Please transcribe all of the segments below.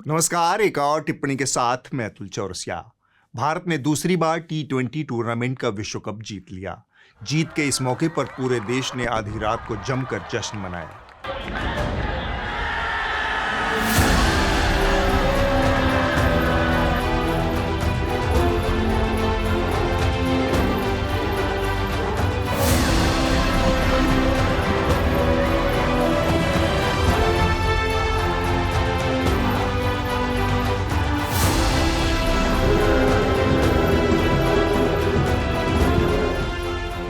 नमस्कार। एक और टिप्पणी के साथ मैं अतुल चौरसिया। भारत ने दूसरी बार T20 टूर्नामेंट का विश्व कप जीत लिया। जीत के इस मौके पर पूरे देश ने आधी रात को जमकर जश्न मनाया।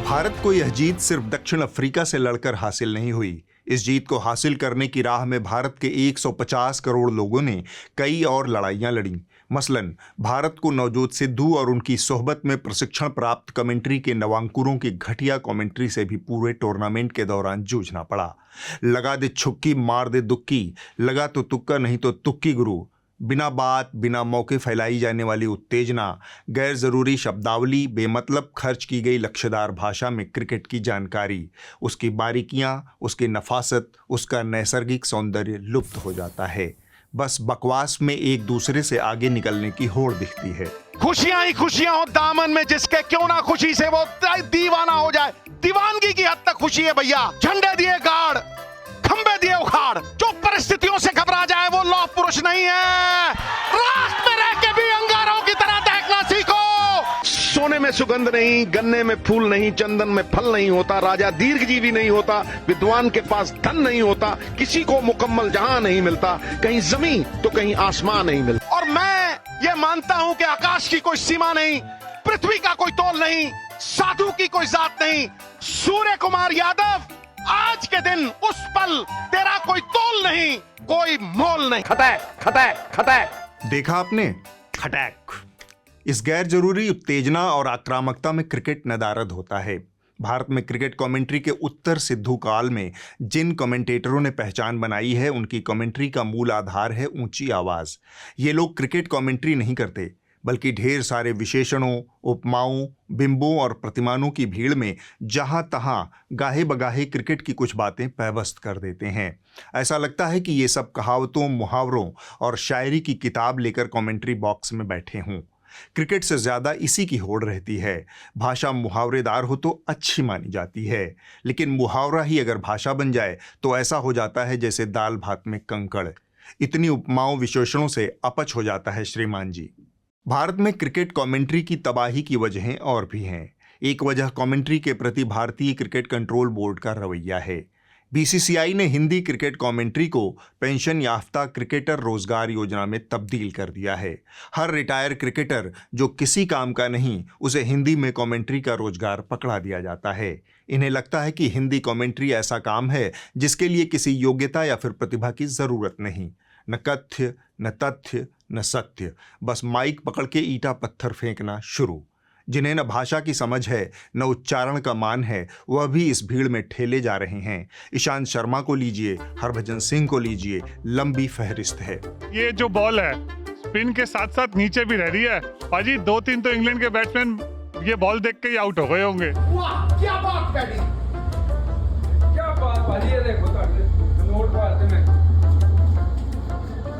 भारत को यह जीत सिर्फ दक्षिण अफ्रीका से लड़कर हासिल नहीं हुई। इस जीत को हासिल करने की राह में भारत के 150 करोड़ लोगों ने कई और लड़ाइयां लड़ी। मसलन भारत को नवजोत सिद्धू और उनकी सोहबत में प्रशिक्षण प्राप्त कमेंट्री के नवांकुरों की घटिया कमेंट्री से भी पूरे टूर्नामेंट के दौरान जूझना पड़ा। लगा दे छुक्की मार दे दुक्की, लगा तो तुक्का नहीं तो तुक्की गुरु, बिना बात बिना मौके फैलाई जाने वाली उत्तेजना, गैर जरूरी शब्दावली, बेमतलब खर्च की गई लक्ष्यदार भाषा में क्रिकेट की जानकारी, उसकी बारीकियां, उसकी नफासत, उसका नैसर्गिक सौंदर्य लुप्त हो जाता है। बस बकवास में एक दूसरे से आगे निकलने की होड़ दिखती है। खुशियां ही खुशियां हो दामन में जिसके, क्यों ना खुशी से वो दीवाना हो जाए। दीवानगी की हद तक खुशी है भैया। झंडे दिए गाड़, खंबे दिए उखाड़, जो परिस्थितियों से घबरा जाए वो लौह पुरुष नहीं है। राख में रह के भी अंगारों की तरह देखना सीखो। सोने में सुगंध नहीं, गन्ने में फूल नहीं, चंदन में फल नहीं होता, राजा दीर्घजीवी नहीं होता, विद्वान के पास धन नहीं होता, किसी को मुकम्मल जहां नहीं मिलता, कहीं जमीन तो कहीं आसमान नहीं मिलता। और मैं ये मानता हूं कि आकाश की कोई सीमा नहीं, पृथ्वी का कोई तोल नहीं, साधु की कोई जात नहीं। सूर्य कुमार यादव, आज के दिन उस पल तेरा कोई तोल नहीं, कोई मोल नहीं। खटैक खटैक खटैक। देखा आपने, खटैक। इस गैर जरूरी उत्तेजना और आक्रामकता में क्रिकेट नदारद होता है। भारत में क्रिकेट कमेंट्री के उत्तर सिद्धू काल में जिन कमेंटेटरों ने पहचान बनाई है, उनकी कमेंट्री का मूल आधार है ऊंची आवाज। ये लोग क्रिकेट कमेंट्री नहीं करते, बल्कि ढेर सारे विशेषणों, उपमाओं, बिंबों और प्रतिमानों की भीड़ में जहां तहां गाहे बगाहे क्रिकेट की कुछ बातें पैवस्त कर देते हैं। ऐसा लगता है कि ये सब कहावतों, मुहावरों और शायरी की किताब लेकर कमेंट्री बॉक्स में बैठे हों। क्रिकेट से ज़्यादा इसी की होड़ रहती है। भाषा मुहावरेदार हो तो अच्छी मानी जाती है, लेकिन मुहावरा ही अगर भाषा बन जाए तो ऐसा हो जाता है जैसे दाल भात में कंकड़। इतनी उपमाओं विशेषणों से अपच हो जाता है श्रीमान जी। भारत में क्रिकेट कमेंट्री की तबाही की वजहें और भी हैं। एक वजह कमेंट्री के प्रति भारतीय क्रिकेट कंट्रोल बोर्ड का रवैया है। बीसीसीआई ने हिंदी क्रिकेट कमेंट्री को पेंशन याफ्ता क्रिकेटर रोजगार योजना में तब्दील कर दिया है। हर रिटायर क्रिकेटर जो किसी काम का नहीं, उसे हिंदी में कमेंट्री का रोजगार पकड़ा दिया जाता है। इन्हें लगता है कि हिंदी कमेंट्री ऐसा काम है जिसके लिए किसी योग्यता या फिर प्रतिभा की ज़रूरत नहीं। न कथ्य, न तथ्य, न सत्य, बस माइक पकड़ के ईंटा पत्थर फेंकना शुरू। जिन्हें न भाषा की समझ है, न उच्चारण का मान है, वह भी इस भीड़ में ठेले जा रहे हैं। ईशांत शर्मा को लीजिए, हरभजन सिंह को लीजिए, लंबी फहरिस्त है। ये जो बॉल है स्पिन के साथ साथ नीचे भी रह रही है। पाजी 2-3 तो इंग्लैंड के बैट्समैन ये बॉल देख के ही आउट हो गए होंगे। वाह क्या बात बैटिंग, क्या बात भाजी। ये देखो नोट मारते में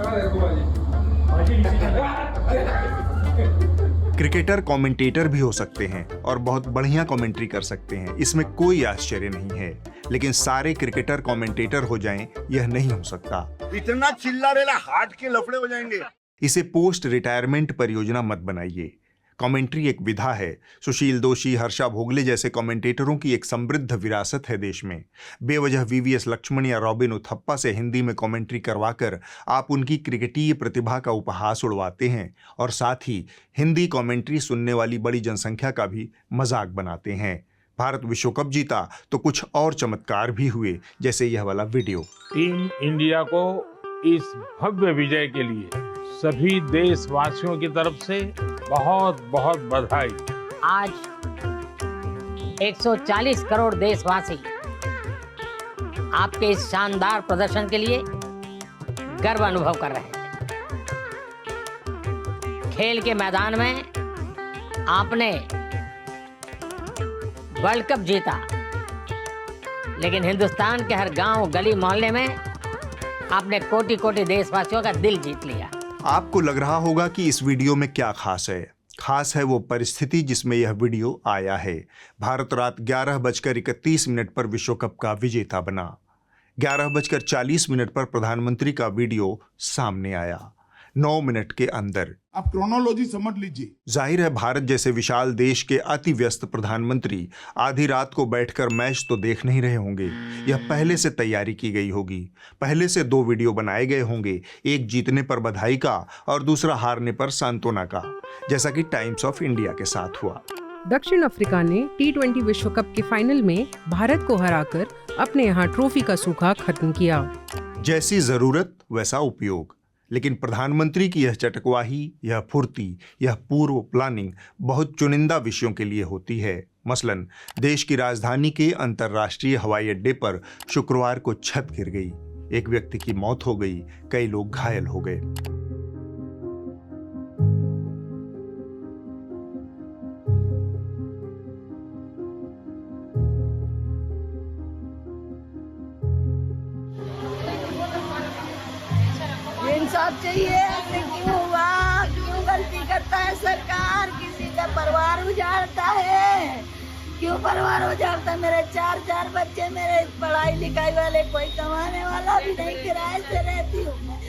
देखो भाजी क्रिकेटर कमेंटेटर भी हो सकते हैं और बहुत बढ़िया कमेंट्री कर सकते हैं, इसमें कोई आश्चर्य नहीं है। लेकिन सारे क्रिकेटर कमेंटेटर हो जाएं, यह नहीं हो सकता। इतना चिल्ला रेला हार्ट के लफड़े हो जाएंगे। इसे पोस्ट रिटायरमेंट परियोजना मत बनाइए। कमेंट्री एक विधा है। सुशील दोषी, हर्षा भोगले जैसे कमेंटेटरों की एक समृद्ध विरासत है देश में। बेवजह वीवीएस लक्ष्मण या रॉबिन उथप्पा से हिंदी में कमेंट्री करवाकर आप उनकी क्रिकेटीय प्रतिभा का उपहास उड़वाते हैं और साथ ही हिंदी कमेंट्री सुनने वाली बड़ी जनसंख्या का भी मजाक बनाते हैं। भारत विश्व कप जीता तो कुछ और चमत्कार भी हुए, जैसे यह वाला वीडियो। टीम इंडिया को इस भव्य विजय के लिए सभी देशवासियों की तरफ से बहुत बहुत बधाई। आज 140 करोड़ देशवासी आपके इस शानदार प्रदर्शन के लिए गर्व अनुभव कर रहे हैं। खेल के मैदान में आपने वर्ल्ड कप जीता, लेकिन हिंदुस्तान के हर गांव, गली, मोहल्ले में आपने कोटि कोटि देशवासियों का दिल जीत लिया। आपको लग रहा होगा कि इस वीडियो में क्या खास है। खास है वो परिस्थिति जिसमें यह वीडियो आया है। भारत रात 11:31 पर विश्व कप का विजेता बना। 11:40 पर प्रधानमंत्री का वीडियो सामने आया, 9 मिनट के अंदर। आप क्रोनोलॉजी समझ लीजिए। जाहिर है भारत जैसे विशाल देश के अति व्यस्त प्रधानमंत्री आधी रात को बैठकर मैच तो देख नहीं रहे होंगे। यह पहले से तैयारी की गई होगी। पहले से 2 वीडियो बनाए गए होंगे, एक जीतने पर बधाई का और दूसरा हारने पर सांत्वना का, जैसा कि टाइम्स ऑफ इंडिया के साथ हुआ। दक्षिण अफ्रीका ने T20 विश्व कप के फाइनल में भारत को हराकर अपने यहाँ ट्रॉफी का सूखा खत्म किया। जैसी जरूरत वैसा उपयोग। लेकिन प्रधानमंत्री की यह चटकवाही, यह फुर्ती, यह पूर्व प्लानिंग बहुत चुनिंदा विषयों के लिए होती है। मसलन देश की राजधानी के अंतर्राष्ट्रीय हवाई अड्डे पर शुक्रवार को छत गिर गई, एक व्यक्ति की मौत हो गई, कई लोग घायल हो गए। इंसाफ चाहिए। ऐसे क्यों हुआ? क्यों गलती करता है सरकार? किसी का परिवार उजाड़ता है। क्यों परिवार उजाड़ता है? मेरे 4 बच्चे, मेरे पढ़ाई लिखाई वाले, कोई कमाने वाला भी नहीं, किराए से रहती हूँ।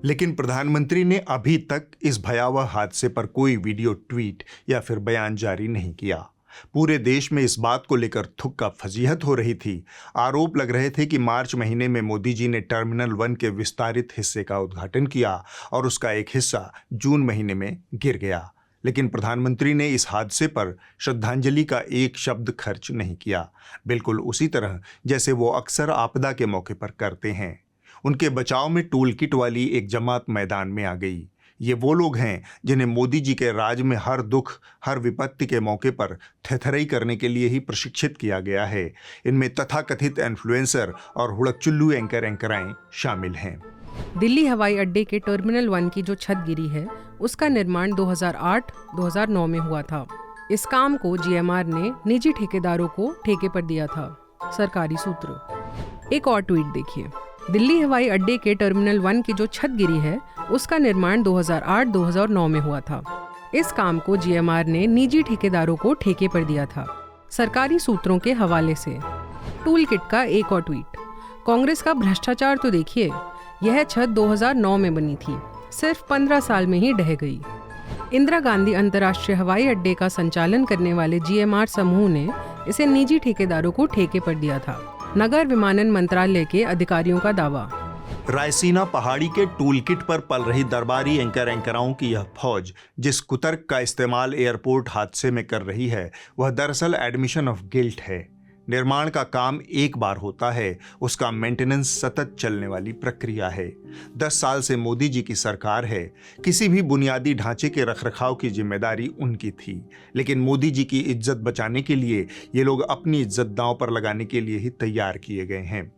लेकिन प्रधानमंत्री ने अभी तक इस भयावह हादसे पर कोई वीडियो, ट्वीट या फिर बयान जारी नहीं किया। पूरे देश में इस बात को लेकर थुक्का फजीहत हो रही थी। आरोप लग रहे थे कि मार्च महीने में मोदी जी ने टर्मिनल 1 के विस्तारित हिस्से का उद्घाटन किया और उसका एक हिस्सा जून महीने में गिर गया। लेकिन प्रधानमंत्री ने इस हादसे पर श्रद्धांजलि का एक शब्द खर्च नहीं किया, बिल्कुल उसी तरह जैसे वो अक्सर आपदा के मौके पर करते हैं। उनके बचाव में टूल किट वाली एक जमात मैदान में आ गई। ये वो लोग हैं जिन्हें मोदी जी के राज में हर दुख, हर विपत्ति के मौके पर थेथरई करने के लिए ही प्रशिक्षित किया गया है। इनमें तथाकथित इन्फ्लुएंसर और हुड़कचुल्लू एंकराएं शामिल हैं। दिल्ली हवाई अड्डे के टर्मिनल 1 की जो छत गिरी है, उसका निर्माण 2008-2009 में हुआ था। इस काम को GMR ने निजी ठेकेदारों को ठेके पर दिया था, सरकारी सूत्र। एक और ट्वीट देखिए। दिल्ली हवाई अड्डे के टर्मिनल 1 की जो छत गिरी है, उसका निर्माण 2008-2009 में हुआ था। इस काम को GMR ने निजी ठेकेदारों को ठेके पर दिया था, सरकारी सूत्रों के हवाले से। टूल किट का एक और ट्वीट। कांग्रेस का भ्रष्टाचार तो देखिए, यह छत 2009 में बनी थी, सिर्फ 15 साल में ही ढह गई। इंदिरा गांधी अंतर्राष्ट्रीय हवाई अड्डे का संचालन करने वाले GMR समूह ने इसे निजी ठेकेदारों को ठेके पर दिया था। नगर विमानन मंत्रालय के अधिकारियों का दावा। रायसीना पहाड़ी के टूल किट पर पल रही दरबारी एंकराओं की यह फौज जिस कुतर्क का इस्तेमाल एयरपोर्ट हादसे में कर रही है, वह दरअसल एडमिशन ऑफ गिल्ट है। निर्माण का काम एक बार होता है, उसका मेंटेनेंस सतत चलने वाली प्रक्रिया है। 10 साल से मोदी जी की सरकार है। किसी भी बुनियादी ढांचे के रखरखाव की जिम्मेदारी उनकी थी, लेकिन मोदी जी की इज्जत बचाने के लिए ये लोग अपनी इज्जत दांव पर लगाने के लिए ही तैयार किए गए हैं।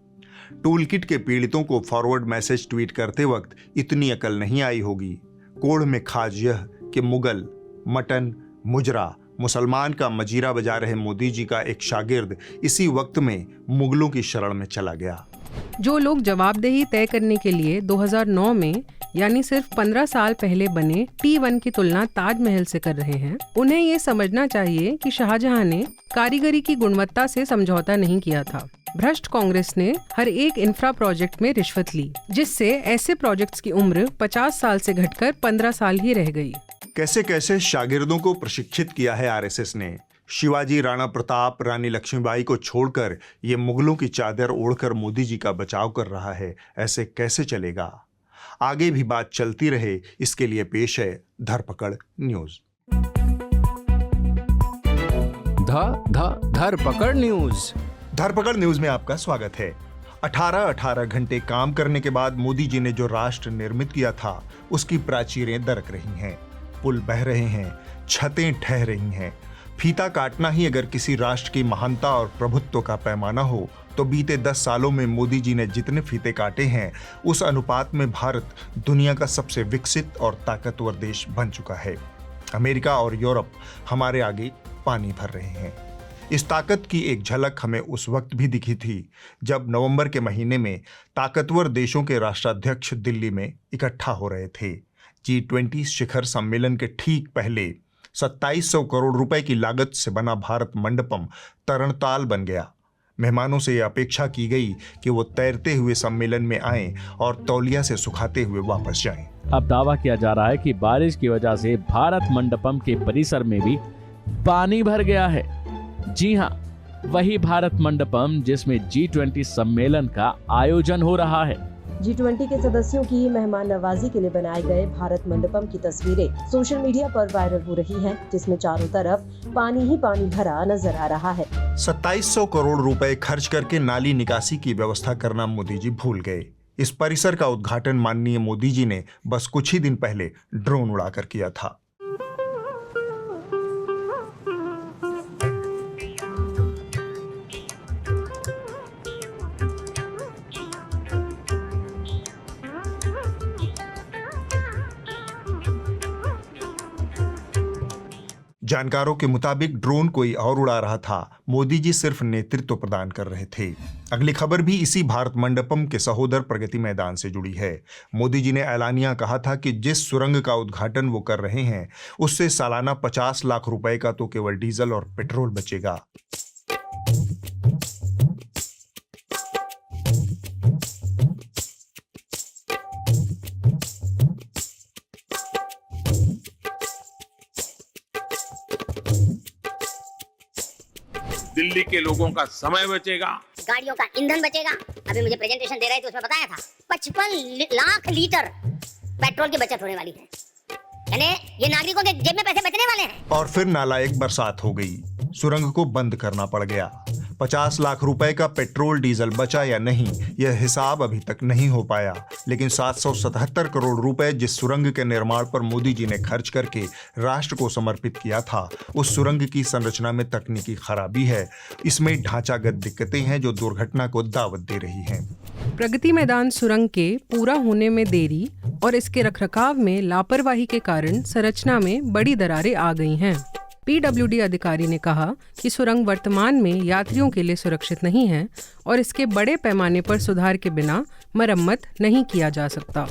टूल किट के पीड़ितों को फॉरवर्ड मैसेज ट्वीट करते वक्त इतनी अकल नहीं आई होगी। कोढ़ में खाज यह कि मुगल, मटन, मुजरा, मुसलमान का मजीरा बजा रहे मोदी जी का एक शागिर्द इसी वक्त में मुगलों की शरण में चला गया। जो लोग जवाबदेही तय करने के लिए 2009 में, यानी सिर्फ 15 साल पहले बने T1 की तुलना ताजमहल से कर रहे हैं, उन्हें ये समझना चाहिए कि शाहजहां ने कारीगरी की गुणवत्ता से समझौता नहीं किया था। भ्रष्ट कांग्रेस ने हर एक इंफ्रा प्रोजेक्ट में रिश्वत ली, जिससे ऐसे प्रोजेक्ट्स की उम्र 50 साल से घटकर 15 साल ही रह गई। कैसे कैसे शागिर्दों को प्रशिक्षित किया है आरएसएस ने। शिवाजी, राणा प्रताप, रानी लक्ष्मीबाई को छोड़कर ये मुगलों की चादर ओढ़कर मोदी जी का बचाव कर रहा है। ऐसे कैसे चलेगा? आगे भी बात चलती रहे, इसके लिए पेश है धरपकड़ न्यूज। धरपकड़ न्यूज। धरपकड़ न्यूज में आपका स्वागत है। 18 घंटे काम करने के बाद मोदी जी ने जो राष्ट्र निर्मित किया था, उसकी प्राचीरें दरक रही हैं, पुल बह रहे हैं, छतें ढह रही हैं। फीता काटना ही अगर किसी राष्ट्र की महानता और प्रभुत्व का पैमाना हो, तो बीते 10 सालों में मोदी जी ने जितने फीते काटे हैं, उस अनुपात में भारत दुनिया का सबसे विकसित और ताकतवर देश बन चुका है। अमेरिका और यूरोप हमारे आगे पानी भर रहे हैं। इस ताकत की एक झलक हमें उस वक्त भी दिखी थी जब नवंबर के महीने में ताकतवर देशों के राष्ट्राध्यक्ष दिल्ली में इकट्ठा हो रहे थे। G20 शिखर सम्मेलन के ठीक पहले 2700 करोड़ रुपए की लागत से बना भारत मंडपम तरणताल बन गया। मेहमानों से यह अपेक्षा की गई कि वो तैरते हुए सम्मेलन में आएं और तौलिया से सुखाते हुए वापस जाएं। अब दावा किया जा रहा है कि बारिश की वजह से भारत मंडपम के परिसर में भी पानी भर गया है। जी हां, वही भारत मंडपम जिसमें G20 सम्मेलन का आयोजन हो रहा है। G20 के सदस्यों की मेहमान नवाजी के लिए बनाए गए भारत मंडपम की तस्वीरें सोशल मीडिया पर वायरल हो रही हैं, जिसमें चारों तरफ पानी ही पानी भरा नजर आ रहा है। 2700 करोड़ रुपए खर्च करके नाली निकासी की व्यवस्था करना मोदी जी भूल गए। इस परिसर का उद्घाटन माननीय मोदी जी ने बस कुछ ही दिन पहले ड्रोन उड़ाकर किया था। जानकारों के मुताबिक ड्रोन कोई और उड़ा रहा था, मोदी जी सिर्फ नेतृत्व प्रदान कर रहे थे। अगली खबर भी इसी भारत मंडपम के सहोदर प्रगति मैदान से जुड़ी है। मोदी जी ने ऐलानिया कहा था कि जिस सुरंग का उद्घाटन वो कर रहे हैं उससे सालाना 50 लाख रुपए का तो केवल डीजल और पेट्रोल बचेगा। दिल्ली के लोगों का समय बचेगा, गाड़ियों का ईंधन बचेगा। अभी मुझे प्रेजेंटेशन दे रहे थे, उसमें बताया था 55 लाख लीटर पेट्रोल की बचत होने वाली है। यानी ये नागरिकों के जेब में पैसे बचने वाले हैं। और फिर नालायक बरसात हो गई, सुरंग को बंद करना पड़ गया। 50 लाख रुपए का पेट्रोल डीजल बचा या नहीं, यह हिसाब अभी तक नहीं हो पाया। लेकिन 777 करोड़ रुपए जिस सुरंग के निर्माण पर मोदी जी ने खर्च करके राष्ट्र को समर्पित किया था, उस सुरंग की संरचना में तकनीकी खराबी है। इसमें ढांचागत दिक्कतें हैं जो दुर्घटना को दावत दे रही हैं। प्रगति मैदान सुरंग के पूरा होने में देरी और इसके रखरखाव में लापरवाही के कारण संरचना में बड़ी दरारें आ गई हैं। PWD अधिकारी ने कहा कि सुरंग वर्तमान में यात्रियों के लिए सुरक्षित नहीं है और इसके बड़े पैमाने पर सुधार के बिना मरम्मत नहीं किया जा सकता।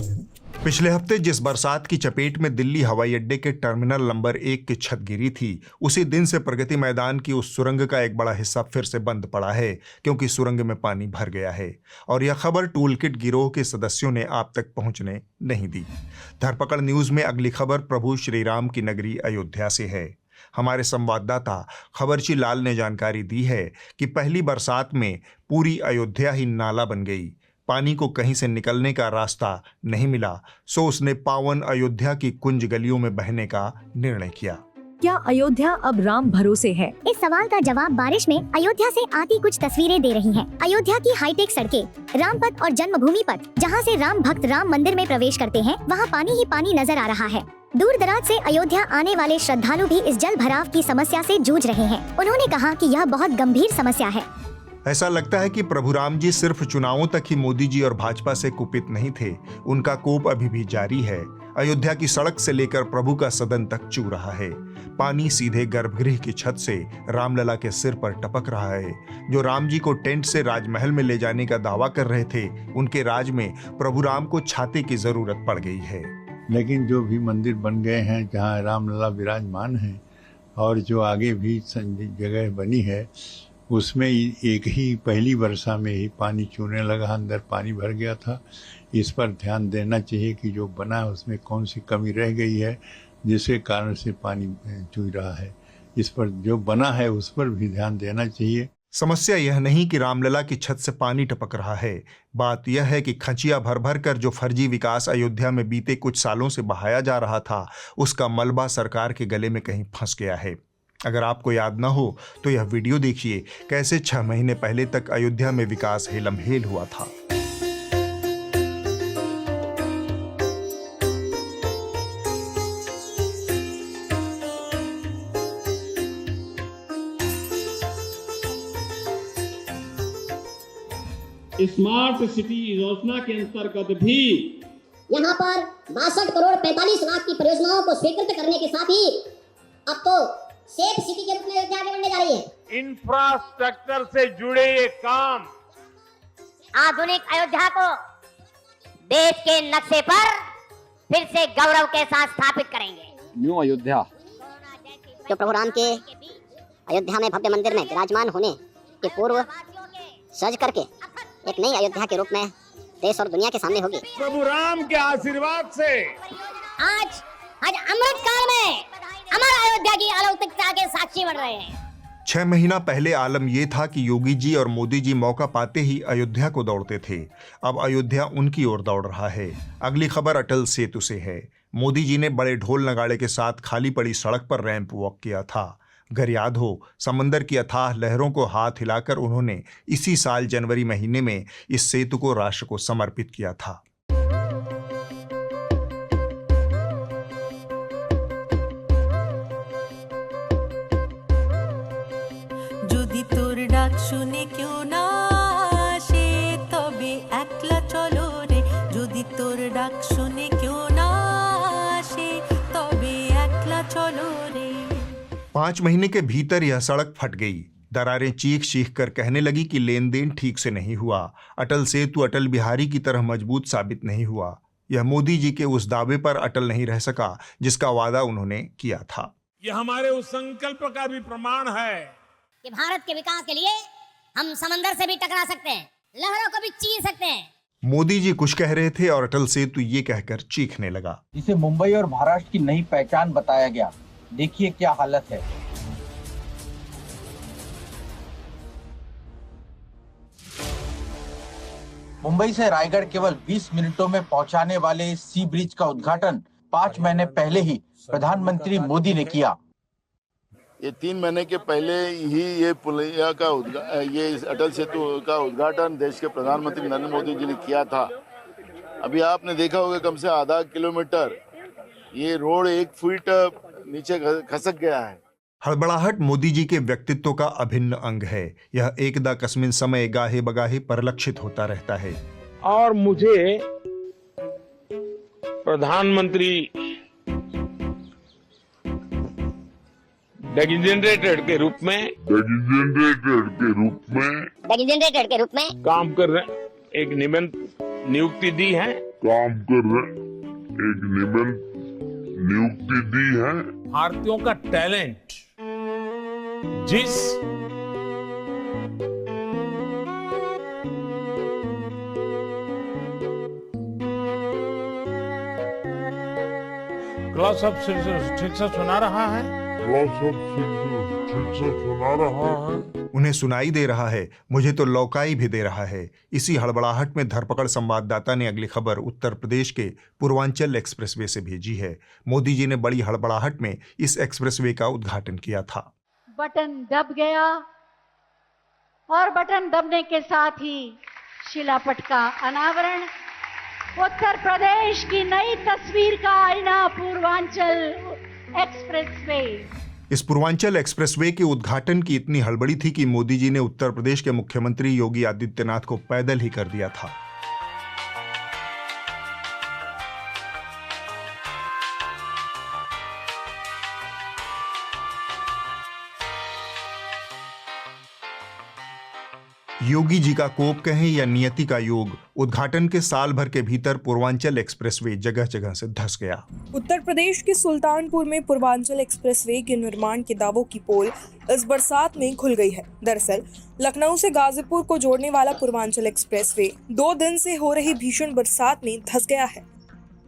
पिछले हफ्ते जिस बरसात की चपेट में दिल्ली हवाई अड्डे के टर्मिनल नंबर 1 की छत गिरी थी, उसी दिन से प्रगति मैदान की उस सुरंग का एक बड़ा हिस्सा फिर से बंद पड़ा है, क्योंकि सुरंग में पानी भर गया है। और यह खबर टूलकिट गिरोह के सदस्यों ने आप तक पहुंचने नहीं दी। धरपकड़ न्यूज में अगली खबर प्रभु श्री राम की नगरी अयोध्या से है। हमारे संवाददाता खबरची लाल ने जानकारी दी है कि पहली बरसात में पूरी अयोध्या ही नाला बन गई। पानी को कहीं से निकलने का रास्ता नहीं मिला, सो उसने पावन अयोध्या की कुंज गलियों में बहने का निर्णय किया। क्या अयोध्या अब राम भरोसे है? इस सवाल का जवाब बारिश में अयोध्या से आती कुछ तस्वीरें दे रही हैं। अयोध्या की हाईटेक सड़कें, रामपथ और जन्मभूमि पथ, जहां से राम भक्त राम मंदिर में प्रवेश करते हैं, वहां पानी ही पानी नजर आ रहा है। दूर दराज से अयोध्या आने वाले श्रद्धालु भी इस जल भराव की समस्या से जूझ रहे हैं। उन्होंने कहा कि यह बहुत गंभीर समस्या है। ऐसा लगता है कि प्रभु राम जी सिर्फ चुनावों तक ही मोदी जी और भाजपा से कुपित नहीं थे, उनका कोप अभी भी जारी है। अयोध्या की सड़क से लेकर प्रभु का सदन तक चू रहा है। पानी सीधे गर्भगृह की छत से रामलला के सिर पर टपक रहा है। जो राम जी को टेंट से राजमहल में ले जाने का दावा कर रहे थे, उनके राज में प्रभु राम को छाते की जरूरत पड़ गई है। लेकिन जो भी मंदिर बन गए हैं जहाँ रामलला विराजमान हैं और जो आगे भी जगह बनी है, उसमें एक ही पहली वर्षा में ही पानी चूने लगा, अंदर पानी भर गया था। इस पर ध्यान देना चाहिए कि जो बना है उसमें कौन सी कमी रह गई है जिसके कारण से पानी चू रहा है। इस पर जो बना है उस पर भी ध्यान देना चाहिए। समस्या यह नहीं कि रामलला की छत से पानी टपक रहा है, बात यह है कि खचिया भर भर कर जो फर्जी विकास अयोध्या में बीते कुछ सालों से बहाया जा रहा था, उसका मलबा सरकार के गले में कहीं फंस गया है। अगर आपको याद ना हो तो यह वीडियो देखिए, कैसे 6 महीने पहले तक अयोध्या में विकास हेलमहेल हुआ था। स्मार्ट सिटी योजना के अंतर्गत भी यहाँ पर 62 करोड़ 45 लाख की परियोजनाओं को स्वीकृत करने के साथ ही अब तो सेफ सिटी के रूप में अयोध्या आगे बढ़ने जा रही है। इंफ्रास्ट्रक्चर से जुड़े ये काम आधुनिक अयोध्या को देश के नक्शे पर फिर से गौरव के साथ स्थापित करेंगे। न्यू अयोध्या जो प्रभु राम के अयोध्या में भव्य मंदिर में विराजमान होने के पूर्व सज करके एक नई अयोध्या के रूप में देश और दुनिया के सामने होगी। प्रभु राम के आशीर्वाद से आज अमृत काल में अमर अयोध्या की अलौकिकता के साक्षी बन रहे हैं। 6 महीना पहले आलम ये था कि योगी जी और मोदी जी मौका पाते ही अयोध्या को दौड़ते थे। अब अयोध्या उनकी ओर दौड़ रहा है। अगली खबर अटल सेतु से है। मोदी जी ने बड़े ढोल नगाड़े के साथ खाली पड़ी सड़क पर रैंप वॉक किया था। अगर याद हो, समंदर की अथाह लहरों को हाथ हिलाकर उन्होंने इसी साल जनवरी महीने में इस सेतु को राष्ट्र को समर्पित किया था। যদি তোর ডাক শুনে কেউ না আসে তবে একলা চলো রে, যদি তোর ডাক শুনে কেউ না আসে তবে একলা চলো রে। 5 महीने के भीतर यह सड़क फट गई। दरारें चीख चीख कर कहने लगी कि लेन देन ठीक से नहीं हुआ। अटल सेतु अटल बिहारी की तरह मजबूत साबित नहीं हुआ। यह मोदी जी के उस दावे पर अटल नहीं रह सका जिसका वादा उन्होंने किया था। ये हमारे उस संकल्प का भी प्रमाण है कि भारत के विकास के लिए हम समंदर से भी टकरा सकते हैं, लहरों को भी चीर सकते हैं। मोदी जी कुछ कह रहे थे और अटल सेतु ये कहकर चीखने लगा। इसे मुंबई और महाराष्ट्र की नई पहचान बताया गया। देखिए क्या हालत है। मुंबई से रायगढ़ केवल 20 मिनटों में पहुंचाने वाले सी ब्रिज का उद्घाटन 5 महीने पहले ही प्रधानमंत्री मोदी ने किया। ये 3 महीने के पहले ही ये पुलिया का ये अटल सेतु का उद्घाटन देश के प्रधानमंत्री नरेंद्र मोदी जी ने किया था। अभी आपने देखा होगा कम से आधा किलोमीटर ये रोड 1 फीट नीचे खसक गया है। हड़बड़ाहट मोदी जी के व्यक्तित्व का अभिन्न अंग है। यह एकदा कस्मिन समय गाहे बगाहे परिलक्षित होता रहता है। और मुझे प्रधानमंत्री डेजिग्नेटेड के रूप में काम कर रहे एक नियुक्ति दी है। भारतीयों का टैलेंट जिस क्लास ऑफ ठीक से सुना रहा है। उन्हें सुनाई दे रहा है, मुझे तो लौकाई भी दे रहा है। इसी हड़बड़ाहट में धरपकड़ संवाददाता ने अगली खबर उत्तर प्रदेश के पूर्वांचल एक्सप्रेसवे से भेजी है। मोदी जी ने बड़ी हड़बड़ाहट में इस एक्सप्रेसवे का उद्घाटन किया था। बटन दब गया और बटन दबने के साथ ही शिलापट का अनावरण। उत्तर प्रदेश की नई तस्वीर का आईना पूर्वांचल एक्सप्रेसवे। इस पूर्वांचल एक्सप्रेसवे के उद्घाटन की इतनी हड़बड़ी थी कि मोदी जी ने उत्तर प्रदेश के मुख्यमंत्री योगी आदित्यनाथ को पैदल ही कर दिया था। योगी जी का कोप कहें या नियति का योग, उद्घाटन के साल भर के भीतर पूर्वांचल एक्सप्रेसवे जगह जगह से धंस गया। उत्तर प्रदेश के सुल्तानपुर में पूर्वांचल एक्सप्रेसवे के निर्माण के दावों की पोल इस बरसात में खुल गई है। दरअसल लखनऊ से गाजीपुर को जोड़ने वाला पूर्वांचल एक्सप्रेसवे 2 दिन से हो रही भीषण बरसात में धंस गया है।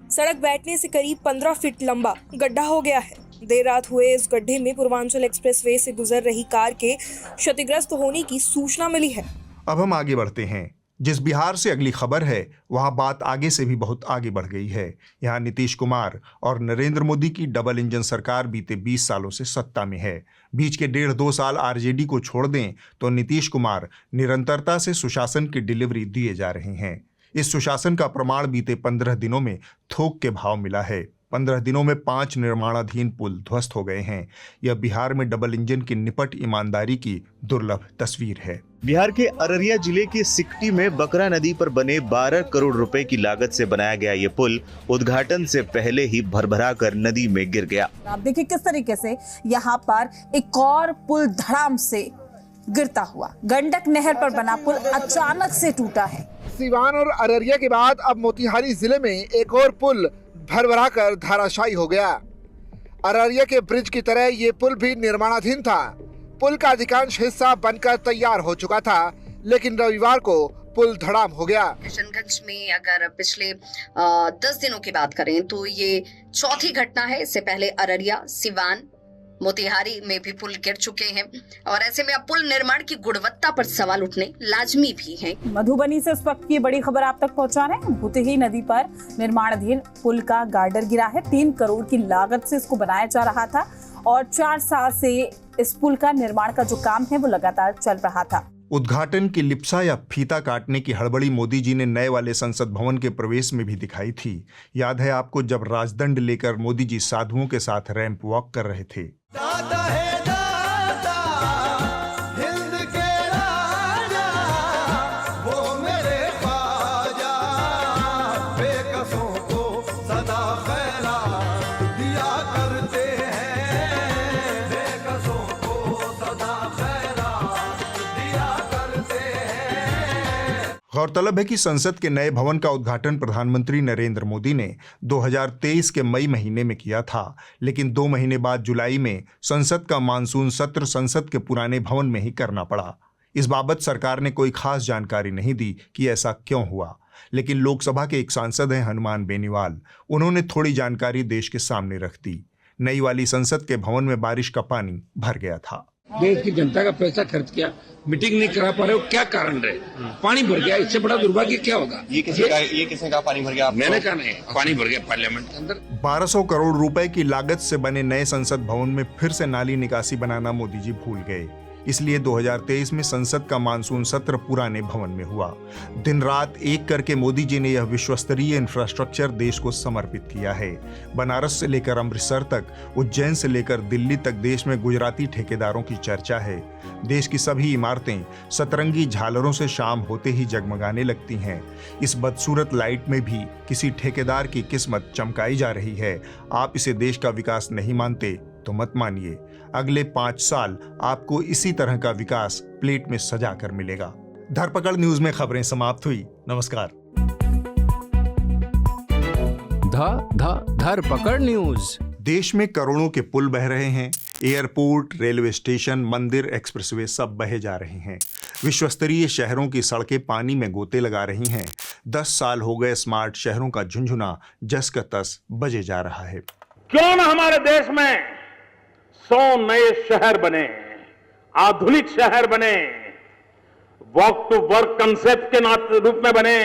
सड़क बैठने से करीब 15 फीट लंबा गड्ढा हो गया है। देर रात हुए इस गड्ढे में पूर्वांचल एक्सप्रेसवे से गुजर रही कार के क्षतिग्रस्त होने की सूचना मिली है। अब हम आगे बढ़ते हैं। जिस बिहार से अगली खबर है वहां बात आगे से भी बहुत आगे बढ़ गई है। यहां नीतीश कुमार और नरेंद्र मोदी की डबल इंजन सरकार बीते 20 सालों से सत्ता में है। बीच के 1.5-2 साल आरजेडी को छोड़ दें तो नीतीश कुमार निरंतरता से सुशासन की डिलीवरी दिए जा रहे हैं। इस सुशासन का प्रमाण बीते 15 दिनों में थोक के भाव मिला है। 15 दिनों में 5 निर्माणाधीन पुल ध्वस्त हो गए हैं। यह बिहार में डबल इंजन की निपट ईमानदारी की दुर्लभ तस्वीर है। बिहार के अररिया जिले के सिकटी में बकरा नदी पर बने 12 करोड़ रुपए की लागत से बनाया गया ये पुल उद्घाटन से पहले ही भरभरा कर नदी में गिर गया। आप देखिए किस तरीके से यहाँ पर एक और पुल धड़ाम से गिरता हुआ। गंडक नहर पर बना पुल अचानक से टूटा है। सीवान और अररिया के बाद अब मोतिहारी जिले में एक और पुल भरभरा कर धराशायी हो गया। अररिया के ब्रिज की तरह ये पुल भी निर्माणाधीन था। पुल का अधिकांश हिस्सा बनकर तैयार हो चुका था, लेकिन रविवार को पुल धड़ाम हो गया। किशनगंज में अगर पिछले 10 दिनों की बात करें तो ये चौथी घटना है। इससे पहले अररिया, सिवान, मोतिहारी में भी पुल गिर चुके हैं और ऐसे में अब पुल निर्माण की गुणवत्ता पर सवाल उठने लाजमी भी हैं। मधुबनी से इस वक्त की बड़ी खबर आप तक पहुंचा रहे हैं। भूतही नदी पर निर्माणाधीन पुल का गार्डर गिरा है। 3 करोड़ की लागत से इसको बनाया जा रहा था और 4 साल से इस पुल का निर्माण का जो काम है वो लगातार चल रहा था। उद्घाटन की लिप्सा या फीता काटने की हड़बड़ी मोदी जी ने नए वाले संसद भवन के प्रवेश में भी दिखाई थी। याद है आपको, जब राजदंड लेकर मोदी जी साधुओं के साथ रैंप वॉक कर रहे थे। गौरतलब है कि संसद के नए भवन का उद्घाटन प्रधानमंत्री नरेंद्र मोदी ने 2023 के मई महीने में किया था, लेकिन 2 महीने बाद जुलाई में संसद का मानसून सत्र संसद के पुराने भवन में ही करना पड़ा। इस बाबत सरकार ने कोई खास जानकारी नहीं दी कि ऐसा क्यों हुआ, लेकिन लोकसभा के एक सांसद हैं हनुमान बेनीवाल, उन्होंने थोड़ी जानकारी देश के सामने रख दी। नई वाली संसद के भवन में बारिश का पानी भर गया था। देश की जनता का पैसा खर्च किया, मीटिंग नहीं करा पा रहे हो, क्या कारण रहे? पानी भर गया, इससे बड़ा दुर्भाग्य क्या होगा? ये किसने कहा पानी भर गया? मैंने कहा नहीं, पानी भर गया पार्लियामेंट के अंदर। 1200 करोड़ रुपए की लागत से बने नए संसद भवन में फिर से नाली निकासी बनाना मोदी जी भूल गए। इसलिए 2023 में संसद का मानसून सत्र पुराने भवन में हुआ। दिन रात एक करके मोदी जी ने यह विश्वस्तरीय इंफ्रास्ट्रक्चर देश को समर्पित किया है। बनारस से लेकर अमृतसर तक, उज्जैन से लेकर दिल्ली तक देश में गुजराती ठेकेदारों की चर्चा है। देश की सभी इमारतें सतरंगी झालरों से शाम होते ही जगमगाने लगती हैं। इस बदसूरत लाइट में भी किसी ठेकेदार की किस्मत चमकाई जा रही है। आप इसे देश का विकास नहीं मानते तो मत मानिए। अगले 5 साल आपको इसी तरह का विकास प्लेट में सजा कर मिलेगा। धरपकड़ न्यूज में खबरें समाप्त हुई। नमस्कार। धरपकड़ न्यूज। देश में करोड़ों के पुल बह रहे हैं। एयरपोर्ट, रेलवे स्टेशन, मंदिर, एक्सप्रेसवे सब बहे जा रहे हैं। विश्वस्तरीय शहरों की सड़कें पानी में गोते लगा रही हैं। 10 साल हो गए स्मार्ट शहरों का झुंझुना जस का तस बजे जा रहा है। क्यों न हमारे देश में 100 नए शहर बने, आधुनिक शहर बने, वॉक टू वर्क कंसेप्ट के रूप में बने,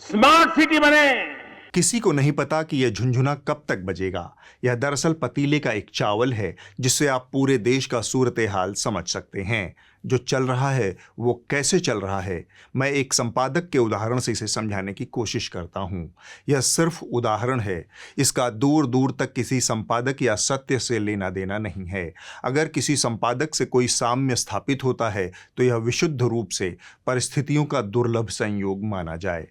स्मार्ट सिटी बने। किसी को नहीं पता कि यह झुंझुना कब तक बजेगा। यह दरअसल पतीले का एक चावल है जिससे आप पूरे देश का सूरत हाल समझ सकते हैं। जो चल रहा है वो कैसे चल रहा है, मैं एक संपादक के उदाहरण से इसे समझाने की कोशिश करता हूँ। यह सिर्फ उदाहरण है, इसका दूर दूर तक किसी संपादक या सत्य से लेना देना नहीं है। अगर किसी संपादक से कोई साम्य स्थापित होता है तो यह विशुद्ध रूप से परिस्थितियों का दुर्लभ संयोग माना जाए।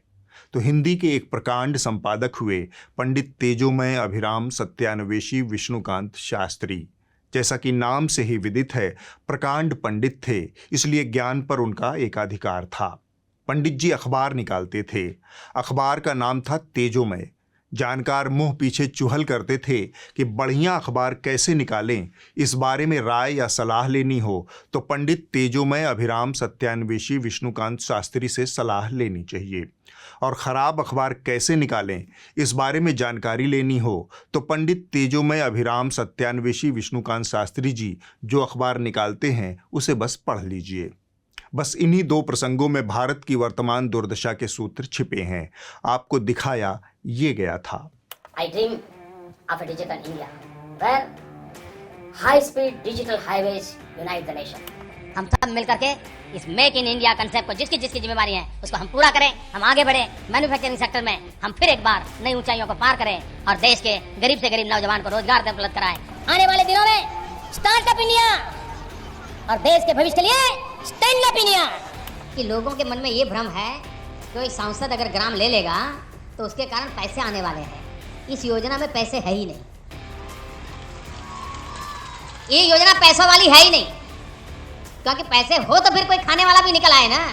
तो हिंदी के एक प्रकांड संपादक हुए पंडित तेजोमय अभिराम सत्यान्वेशी विष्णुकांत शास्त्री। जैसा कि नाम से ही विदित है, प्रकांड पंडित थे, इसलिए ज्ञान पर उनका एकाधिकार था। पंडित जी अखबार निकालते थे। अखबार का नाम था तेजोमय। जानकार मुंह पीछे चुहल करते थे कि बढ़िया अखबार कैसे निकालें। इस बारे में राय या सलाह लेनी हो तो पंडित तेजोमय अभिराम सत्यान्वेशी विष्णुकांत शास्त्री से सलाह लेनी चाहिए, और ख़राब अखबार कैसे निकालें इस बारे में जानकारी लेनी हो तो पंडित तेजोमय अभिराम सत्यान्वेशी विष्णुकांत शास्त्री जी जो अखबार निकालते हैं उसे बस पढ़ लीजिए। बस इन्हीं 2 प्रसंगों में भारत की वर्तमान दुर्दशा के सूत्र छिपे हैं। आपको दिखाया ये गया था। I dream of a digital India where high-speed digital highways unite the nation. हम सब मिलकर के इस मेक इन इंडिया कंसेप्ट को जिसकी जिम्मेदारी है उसको हम पूरा करें। हम आगे बढ़े, मैन्युफैक्चरिंग सेक्टर में हम फिर एक बार नई ऊंचाइयों को पार करें और देश के गरीब से गरीब नौजवान को रोजगार उपलब्ध कराएं। आने वाले दिनों में स्टार्टअप इंडिया और देश के भविष्य के लिए स्टैंड अप इंडिया। कि लोगों के मन में ये भ्रम है कि एक सांसद अगर ग्राम ले लेगा तो उसके कारण पैसे आने वाले हैं। इस योजना में पैसे है ही नहीं। ये योजना पैसों वाली है ही नहीं। क्योंकि पैसे हो तो फिर कोई खाने वाला भी निकल आए ना।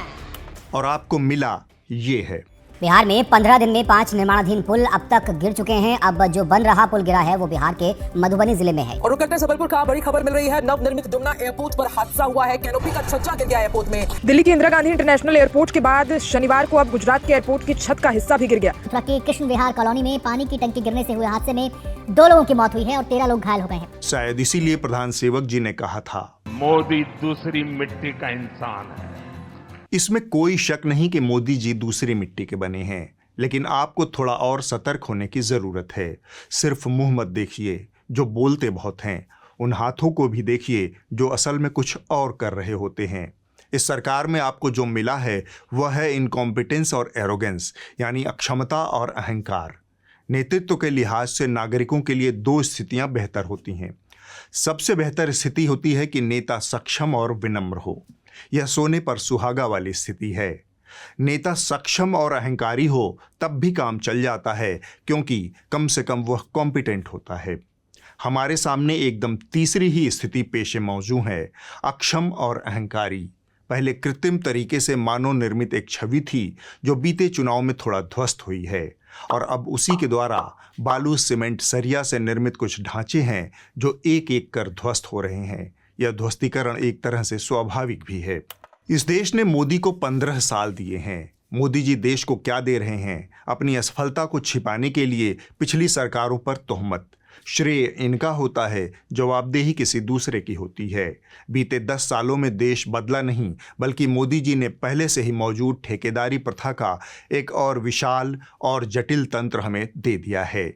और आपको मिला ये है। बिहार में 15 दिन में 5 निर्माणाधीन पुल अब तक गिर चुके हैं। अब जो बन रहा पुल गिरा है वो बिहार के मधुबनी जिले में है। और रुक सबलपुर का बड़ी खबर मिल रही है। नवनिर्मित डुमना एयरपोर्ट पर हादसा हुआ है। कैनोपी का छज्जा गिर गया एयरपोर्ट में। दिल्ली के इंदिरा गांधी इंटरनेशनल एयरपोर्ट के बाद शनिवार को अब गुजरात के एयरपोर्ट की छत का हिस्सा भी गिर गया। की कृष्ण विहार कॉलोनी में पानी की टंकी गिरने से हुए हादसे में 2 लोगों की मौत हुई है और 13 लोग घायल हो गए हैं। शायद इसीलिए प्रधान सेवक जी ने कहा था, मोदी दूसरी मिट्टी का इंसान है। इसमें कोई शक नहीं कि मोदी जी दूसरी मिट्टी के बने हैं, लेकिन आपको थोड़ा और सतर्क होने की जरूरत है। सिर्फ मुंह मत देखिए जो बोलते बहुत हैं, उन हाथों को भी देखिए जो असल में कुछ और कर रहे होते हैं। इस सरकार में आपको जो मिला है वह है इनकॉम्पिटेंस और एरोगेंस, यानी अक्षमता और अहंकार। नेतृत्व के लिहाज से नागरिकों के लिए 2 स्थितियां बेहतर होती हैं। सबसे बेहतर स्थिति होती है कि नेता सक्षम और विनम्र हो। यह सोने पर सुहागा वाली स्थिति है। नेता सक्षम और अहंकारी हो तब भी काम चल जाता है, क्योंकि कम से कम वह कॉम्पिटेंट होता है। हमारे सामने एकदम तीसरी ही स्थिति पेशे मौजूद है, अक्षम और अहंकारी। पहले कृत्रिम तरीके से मानव निर्मित एक छवि थी जो बीते चुनाव में थोड़ा ध्वस्त हुई है, और अब उसी के द्वारा बालू सीमेंट सरिया से निर्मित कुछ ढांचे हैं जो एक एक कर ध्वस्त हो रहे हैं। यह ध्वस्तीकरण एक तरह से स्वाभाविक भी है। इस देश ने मोदी को 15 साल दिए हैं। मोदी जी देश को क्या दे रहे हैं? अपनी असफलता को छिपाने के लिए पिछली सरकारों पर तोहमत। श्रेय इनका होता है, जवाबदेही किसी दूसरे की होती है। बीते 10 सालों में देश बदला नहीं, बल्कि मोदी जी ने पहले से ही मौजूद ठेकेदारी प्रथा का एक और विशाल और जटिल तंत्र हमें दे दिया है।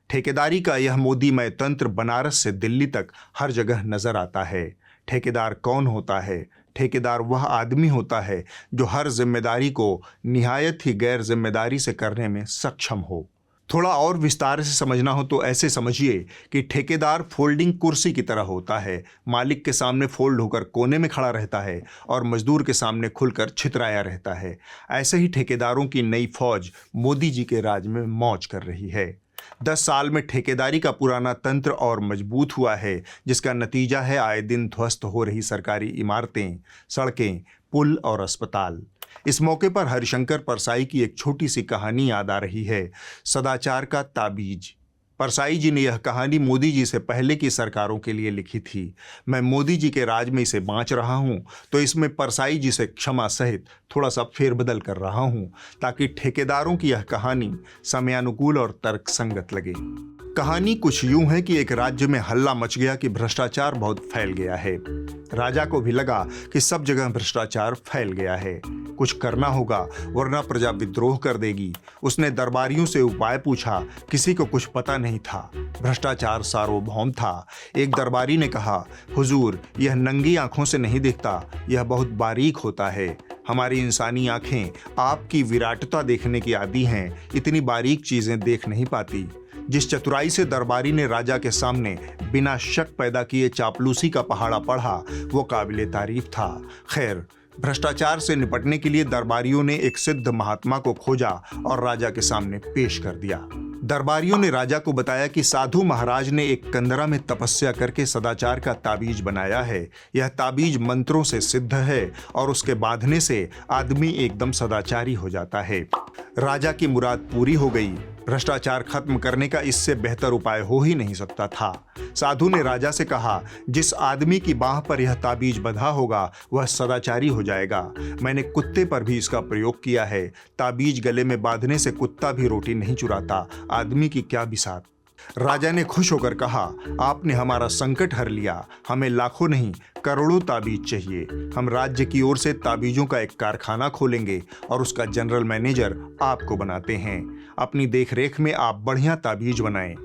ठेकेदारी का यह मोदीमय तंत्र बनारस से दिल्ली तक हर जगह नजर आता है। ठेकेदार कौन होता है? ठेकेदार वह आदमी होता है जो हर जिम्मेदारी को निहायत ही गैर जिम्मेदारी से करने में सक्षम हो। थोड़ा और विस्तार से समझना हो तो ऐसे समझिए कि ठेकेदार फोल्डिंग कुर्सी की तरह होता है। मालिक के सामने फोल्ड होकर कोने में खड़ा रहता है और मजदूर के सामने खुलकर छितराया रहता है। ऐसे ही ठेकेदारों की नई फौज मोदी जी के राज में मौज कर रही है। 10 साल में ठेकेदारी का पुराना तंत्र और मजबूत हुआ है, जिसका नतीजा है आए दिन ध्वस्त हो रही सरकारी इमारतें, सड़कें, पुल और अस्पताल। इस मौके पर हरिशंकर परसाई की एक छोटी सी कहानी याद आ रही है, सदाचार का ताबीज। परसाई जी ने यह कहानी मोदी जी से पहले की सरकारों के लिए लिखी थी। मैं मोदी जी के राज में इसे बांच रहा हूँ, तो इसमें परसाई जी से क्षमा सहित थोड़ा सा फेरबदल कर रहा हूँ, ताकि ठेकेदारों की यह कहानी समयानुकूल और तर्कसंगत लगे। कहानी कुछ यूं है कि एक राज्य में हल्ला मच गया कि भ्रष्टाचार बहुत फैल गया है। राजा को भी लगा कि सब जगह भ्रष्टाचार फैल गया है, कुछ करना होगा वरना प्रजा विद्रोह कर देगी। उसने दरबारियों से उपाय पूछा, किसी को कुछ पता नहीं था। भ्रष्टाचार सार्वभौम था। एक दरबारी ने कहा, हुजूर, यह नंगी आंखों से नहीं दिखता, यह बहुत बारीक होता है। हमारी इंसानी आंखें आपकी विराटता देखने की आदी हैं, इतनी बारीक चीजें देख नहीं पाती। जिस चतुराई से दरबारी ने राजा के सामने बिना शक पैदा किए चापलूसी का पहाड़ा पढ़ा, वो काबिले तारीफ था। खैर, भ्रष्टाचार से निपटने के लिए दरबारियों ने एक सिद्ध महात्मा को खोजा और राजा के सामने पेश कर दिया। दरबारियों ने राजा को बताया कि साधु महाराज ने एक कंदरा में तपस्या करके सदाचार का ताबीज बनाया है। यह ताबीज मंत्रों से सिद्ध है और उसके बांधने से आदमी एकदम सदाचारी हो जाता है। राजा की मुराद पूरी हो गई। भ्रष्टाचार खत्म करने का इससे बेहतर उपाय हो ही नहीं सकता था। साधु ने राजा से कहा, जिस आदमी की बाह पर यह ताबीज बंधा होगा वह सदाचारी हो जाएगा। मैंने कुत्ते पर भी इसका प्रयोग किया है। ताबीज गले में बांधने से कुत्ता भी रोटी नहीं चुराता, आदमी की क्या बिसात। राजा ने खुश होकर कहा, आपने हमारा संकट हर लिया। हमें लाखों नहीं करोड़ों ताबीज चाहिए। हम राज्य की ओर से ताबीजों का एक कारखाना खोलेंगे और उसका जनरल मैनेजर आपको बनाते हैं। अपनी देखरेख में आप बढ़िया ताबीज बनाएं।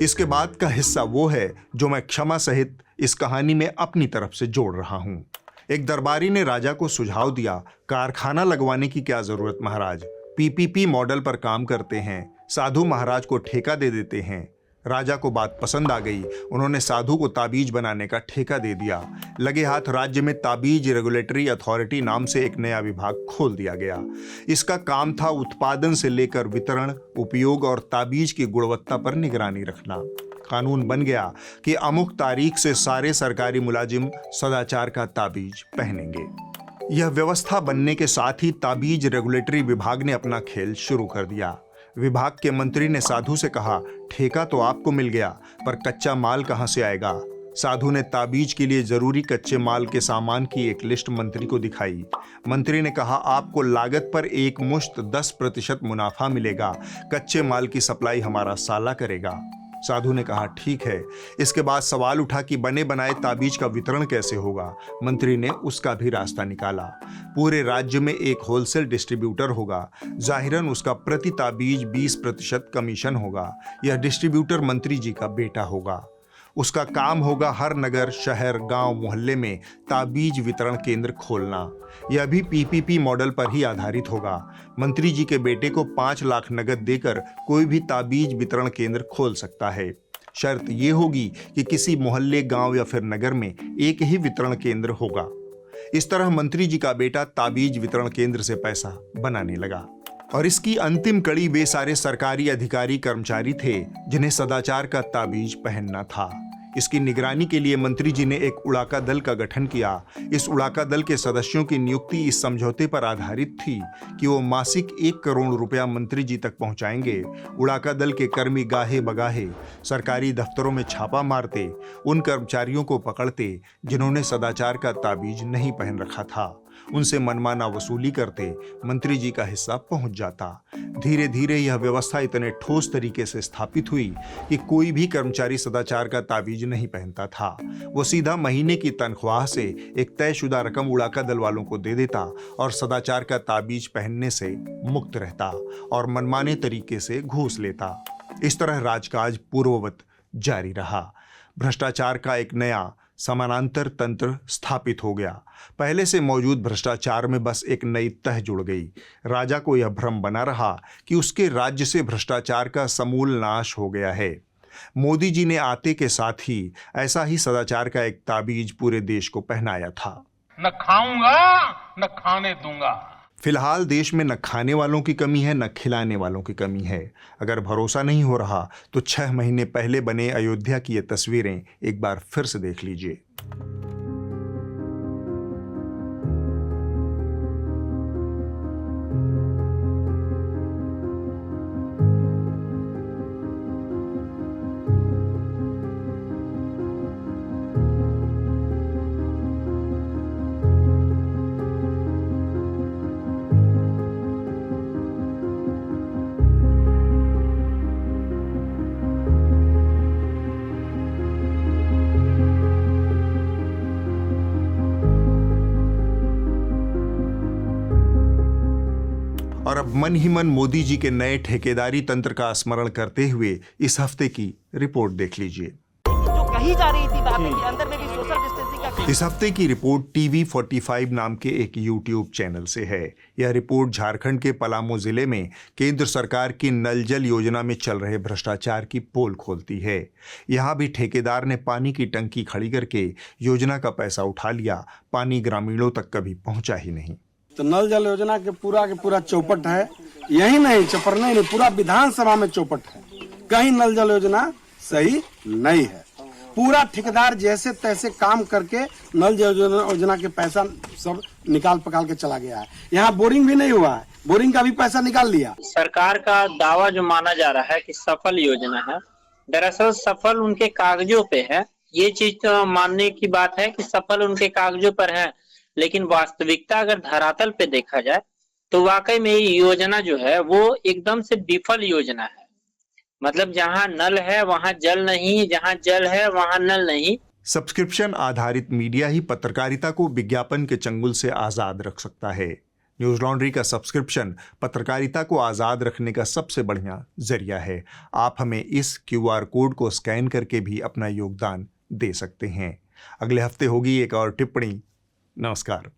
इसके बाद का हिस्सा वो है जो मैं क्षमा सहित इस कहानी में अपनी तरफ से जोड़ रहा हूँ। एक दरबारी ने राजा को सुझाव दिया, कारखाना लगवाने की क्या जरूरत महाराज, पीपीपी मॉडल पर काम करते हैं, साधु महाराज को ठेका दे देते हैं। राजा को बात पसंद आ गई। उन्होंने साधु को ताबीज बनाने का ठेका दे दिया। लगे हाथ राज्य में ताबीज रेगुलेटरी अथॉरिटी नाम से एक नया विभाग खोल दिया गया। इसका काम था उत्पादन से लेकर वितरण, उपयोग और ताबीज की गुणवत्ता पर निगरानी रखना। कानून बन गया कि अमुक तारीख से सारे सरकारी मुलाजिम सदाचार का ताबीज पहनेंगे। यह व्यवस्था बनने के साथ ही ताबीज रेगुलेटरी विभाग ने अपना खेल शुरू कर दिया। विभाग के मंत्री ने साधु से कहा, ठेका तो आपको मिल गया, पर कच्चा माल कहां से आएगा? साधु ने ताबीज के लिए जरूरी कच्चे माल के सामान की एक लिस्ट मंत्री को दिखाई। मंत्री ने कहा, आपको लागत पर एक मुश्त 10% मुनाफा मिलेगा, कच्चे माल की सप्लाई हमारा साला करेगा। साधु ने कहा, ठीक है। इसके बाद सवाल उठा कि बने बनाए ताबीज का वितरण कैसे होगा। मंत्री ने उसका भी रास्ता निकाला। पूरे राज्य में एक होलसेल डिस्ट्रीब्यूटर होगा, जाहिरन उसका प्रति ताबीज 20% कमीशन होगा। यह डिस्ट्रीब्यूटर मंत्री जी का बेटा होगा। उसका काम होगा हर नगर, शहर, गांव, मोहल्ले में ताबीज वितरण केंद्र खोलना। यह भी पीपीपी मॉडल पर ही आधारित होगा। मंत्री जी के बेटे को 5 लाख नगद देकर कोई भी ताबीज वितरण केंद्र खोल सकता है। शर्त यह होगी कि किसी मोहल्ले, गांव या फिर नगर में एक ही वितरण केंद्र होगा। इस तरह मंत्री जी का बेटा ताबीज वितरण केंद्र से पैसा बनाने लगा। और इसकी अंतिम कड़ी वे सारे सरकारी अधिकारी कर्मचारी थे जिन्हें सदाचार का ताबीज पहनना था। इसकी निगरानी के लिए मंत्री जी ने एक उड़ाका दल का गठन किया। इस उड़ाका दल के सदस्यों की नियुक्ति इस समझौते पर आधारित थी कि वो मासिक 1 करोड़ रुपया मंत्री जी तक पहुंचाएंगे। उड़ाका दल के कर्मी गाहे बगाहे सरकारी दफ्तरों में छापा मारते, उन कर्मचारियों को पकड़ते जिन्होंने सदाचार का ताबीज नहीं पहन रखा था, उनसे मनमाना वसूली करते, मंत्री जी का हिस्सा पहुंच जाता। धीरे धीरे यह व्यवस्था इतने ठोस तरीके से स्थापित हुई कि कोई भी कर्मचारी सदाचार का ताबीज नहीं पहनता था। वो सीधा महीने की तनख्वाह से एक तयशुदा रकम उड़ाका दल वालों को दे देता और सदाचार का ताबीज पहनने से मुक्त रहता और मनमाने तरीके से घूस लेता। इस तरह राजकाज पूर्ववत जारी रहा। भ्रष्टाचार का एक नया समानांतर तंत्र स्थापित हो गया। पहले से मौजूद भ्रष्टाचार में बस एक नई तह जुड़ गई। राजा को यह भ्रम बना रहा कि उसके राज्य से भ्रष्टाचार का समूल नाश हो गया है। मोदी जी ने आते के साथ ही ऐसा ही सदाचार का एक ताबीज पूरे देश को पहनाया था। न खाऊंगा न खाने दूंगा। फिलहाल देश में न खाने वालों की कमी है, न खिलाने वालों की कमी है। अगर भरोसा नहीं हो रहा तो 6 महीने पहले बने अयोध्या की ये तस्वीरें एक बार फिर से देख लीजिए। और अब मन ही मन मोदी जी के नए ठेकेदारी तंत्र का स्मरण करते हुए इस हफ्ते की रिपोर्ट देख लीजिए। जो कही जा रही थी बातें कि अंदर में भी सोशल डिस्टेंसिंग का। इस हफ्ते की रिपोर्ट टीवी 45 नाम के एक यूट्यूब चैनल से है। यह रिपोर्ट झारखंड के पलामू जिले में केंद्र सरकार की नल जल योजना में चल रहे भ्रष्टाचार की पोल खोलती है। यहाँ भी ठेकेदार ने पानी की टंकी खड़ी करके योजना का पैसा उठा लिया, पानी ग्रामीणों तक कभी पहुंचा ही नहीं। तो नल जल योजना के पूरा चौपट है। यही नहीं चपरना नहीं, पूरा विधानसभा में चौपट है। कहीं नल जल योजना सही नहीं है। पूरा ठेकेदार जैसे तैसे काम करके नल जल योजना के पैसा सब निकाल पकाल के चला गया है। यहाँ बोरिंग भी नहीं हुआ है, बोरिंग का भी पैसा निकाल लिया। सरकार का दावा जो माना जा रहा है कि सफल योजना है, दरअसल सफल उनके कागजों पे है। ये चीज तो मानने की बात है कि सफल उनके कागजों पर है, लेकिन वास्तविकता अगर धरातल पे देखा जाए तो वाकई में ये योजना जो है वो एकदम से विफल योजना है। मतलब जहां नल है वहां जल नहीं, जहां जल है वहां नल नहीं। सब्सक्रिप्शन आधारित मीडिया ही पत्रकारिता को विज्ञापन के चंगुल से आजाद रख सकता है। न्यूज लॉन्ड्री का सब्सक्रिप्शन पत्रकारिता को आजाद रखने का सबसे बढ़िया जरिया है। आप हमें इस QR कोड को स्कैन करके भी अपना योगदान दे सकते हैं। अगले हफ्ते होगी एक और टिप्पणी। नमस्कार।